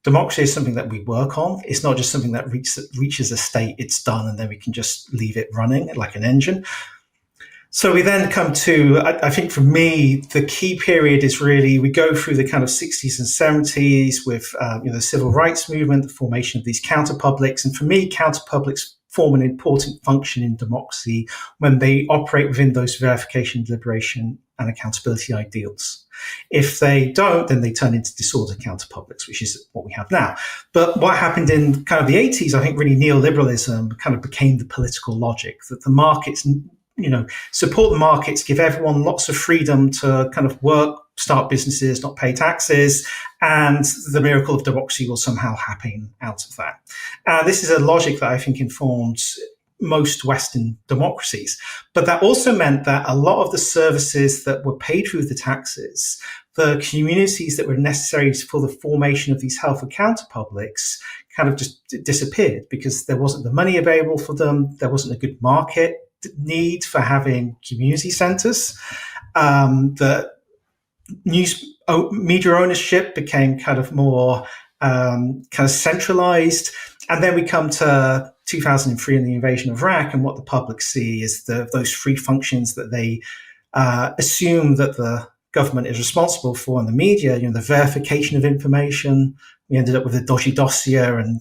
democracy is something that we work on. It's not just something that reaches a state, it's done, and then we can just leave it running like an engine. So we then come to, I think for me, the key period is really, we go through the kind of 60s and 70s with the civil rights movement, the formation of these counterpublics. And for me, counterpublics form an important function in democracy when they operate within those verification, deliberation, and accountability ideals. If they don't, then they turn into disordered counterpublics, which is what we have now. But what happened in kind of the 80s, I think really neoliberalism kind of became the political logic, that the markets, support the markets, give everyone lots of freedom to kind of work, start businesses, not pay taxes, and the miracle of democracy will somehow happen out of that. This is a logic that I think informs most Western democracies. But that also meant that a lot of the services that were paid through the taxes, the communities that were necessary for the formation of these health counterpublics kind of just disappeared because there wasn't the money available for them. There wasn't a good market need for having community centers. The media ownership became kind of more kind of centralized. And then we come to 2003 and the invasion of Iraq, and what the public see is those free functions that they assume that the government is responsible for, and the media, the verification of information. We ended up with a dodgy dossier and,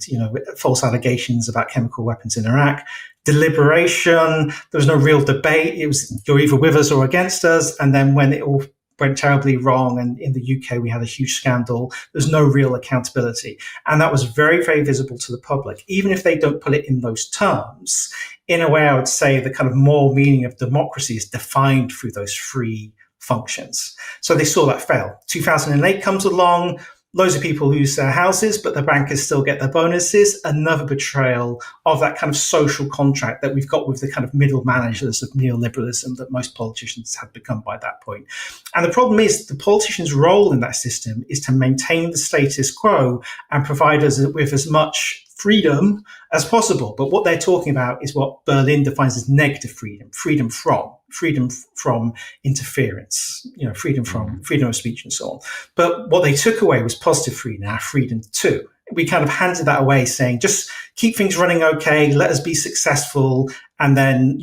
false allegations about chemical weapons in Iraq. Deliberation, there was no real debate. It was, you're either with us or against us. And then when it all went terribly wrong, and in the UK we had a huge scandal, there's no real accountability. And that was very, very visible to the public. Even if they don't put it in those terms, in a way I would say the kind of moral meaning of democracy is defined through those free functions. So they saw that fail. 2008 comes along, loads of people lose their houses, but the bankers still get their bonuses. Another betrayal of that kind of social contract that we've got with the kind of middle managers of neoliberalism that most politicians have become by that point. And the problem is the politicians' role in that system is to maintain the status quo and provide us with as much freedom as possible. But what they're talking about is what Berlin defines as negative freedom, freedom from interference, freedom of speech and so on. But what they took away was positive freedom, our freedom too. We kind of handed that away, saying, just keep things running okay, let us be successful. And then,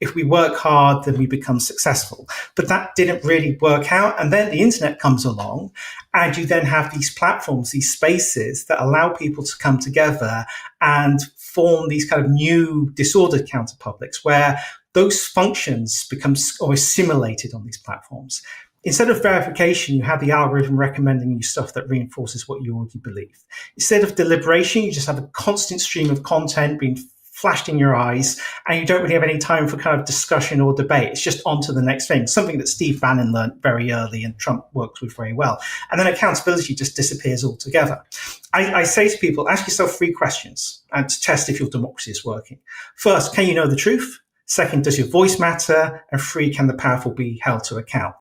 if we work hard, then we become successful. But that didn't really work out. And then the internet comes along, and you then have these platforms, these spaces that allow people to come together and form these kind of new disordered counterpublics where those functions become always simulated on these platforms. Instead of verification, you have the algorithm recommending you stuff that reinforces what you already believe. Instead of deliberation, you just have a constant stream of content being flashed in your eyes, and you don't really have any time for kind of discussion or debate. It's just on to the next thing, something that Steve Bannon learned very early and Trump works with very well. And then accountability just disappears altogether. I say to people, ask yourself 3 questions and to test if your democracy is working. First, can you know the truth? Second, does your voice matter? And 3, can the powerful be held to account?